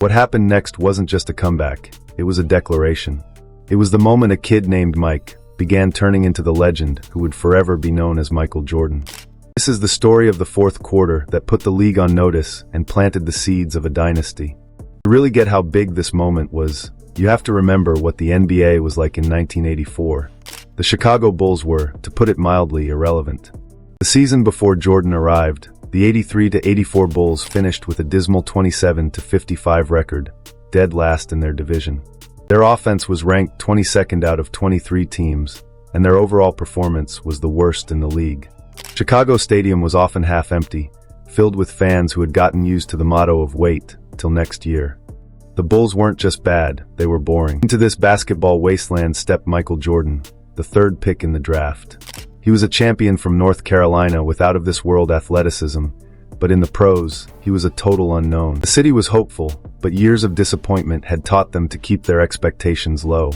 What happened next wasn't just a comeback, it was a declaration. It was the moment a kid named Mike began turning into the legend who would forever be known as Michael Jordan. This is the story of the fourth quarter that put the league on notice and planted the seeds of a dynasty. To really get how big this moment was, you have to remember what the NBA was like in 1984. The Chicago Bulls were, to put it mildly, irrelevant. The season before Jordan arrived, the 83-84 Bulls finished with a dismal 27-55 record, dead last in their division. Their offense was ranked 22nd out of 23 teams, and their overall performance was the worst in the league. Chicago Stadium was often half empty, filled with fans who had gotten used to the motto of wait till next year. The Bulls weren't just bad, they were boring. Into this basketball wasteland stepped Michael Jordan, the third pick in the draft. He was a champion from North Carolina with out-of-this-world athleticism, but in the pros, he was a total unknown. The city was hopeful, but years of disappointment had taught them to keep their expectations low.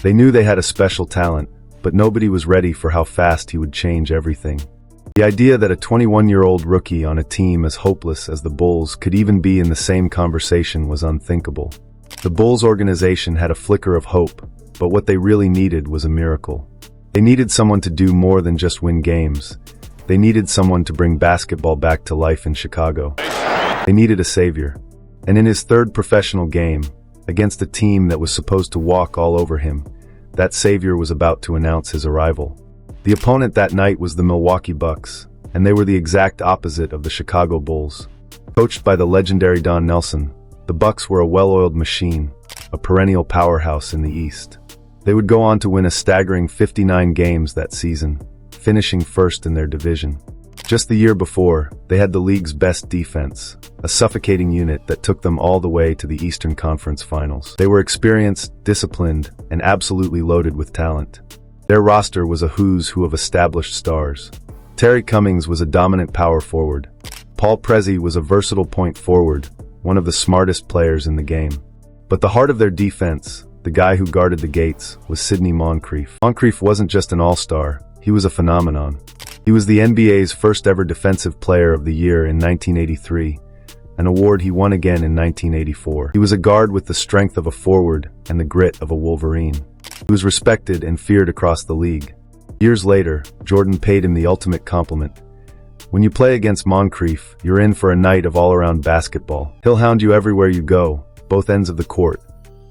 They knew they had a special talent, but nobody was ready for how fast he would change everything. The idea that a 21-year-old rookie on a team as hopeless as the Bulls could even be in the same conversation was unthinkable. The Bulls organization had a flicker of hope, but what they really needed was a miracle. They needed someone to do more than just win games. They needed someone to bring basketball back to life in Chicago. They needed a savior. And in his third professional game, against a team that was supposed to walk all over him, that savior was about to announce his arrival. The opponent that night was the Milwaukee Bucks, and they were the exact opposite of the Chicago Bulls. Coached by the legendary Don Nelson, the Bucks were a well-oiled machine, a perennial powerhouse in the East. They would go on to win a staggering 59 games that season, finishing first in their division. Just the year before, they had the league's best defense, a suffocating unit that took them all the way to the Eastern Conference Finals. They were experienced, disciplined, and absolutely loaded with talent. Their roster was a who's who of established stars. Terry Cummings was a dominant power forward. Paul Prezi was a versatile point forward, one of the smartest players in the game. But the heart of their defense, the guy who guarded the gates, was Sidney Moncrief. Moncrief wasn't just an all-star, he was a phenomenon. He was the NBA's first ever Defensive Player of the Year in 1983, an award he won again in 1984. He was a guard with the strength of a forward and the grit of a Wolverine. He was respected and feared across the league. Years later, Jordan paid him the ultimate compliment. When you play against Moncrief, you're in for a night of all-around basketball. He'll hound you everywhere you go, both ends of the court.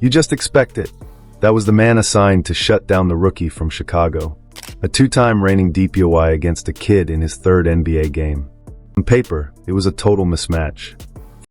You just expect it. That was the man assigned to shut down the rookie from Chicago. A two-time reigning DPOY against a kid in his third NBA game. On paper, it was a total mismatch.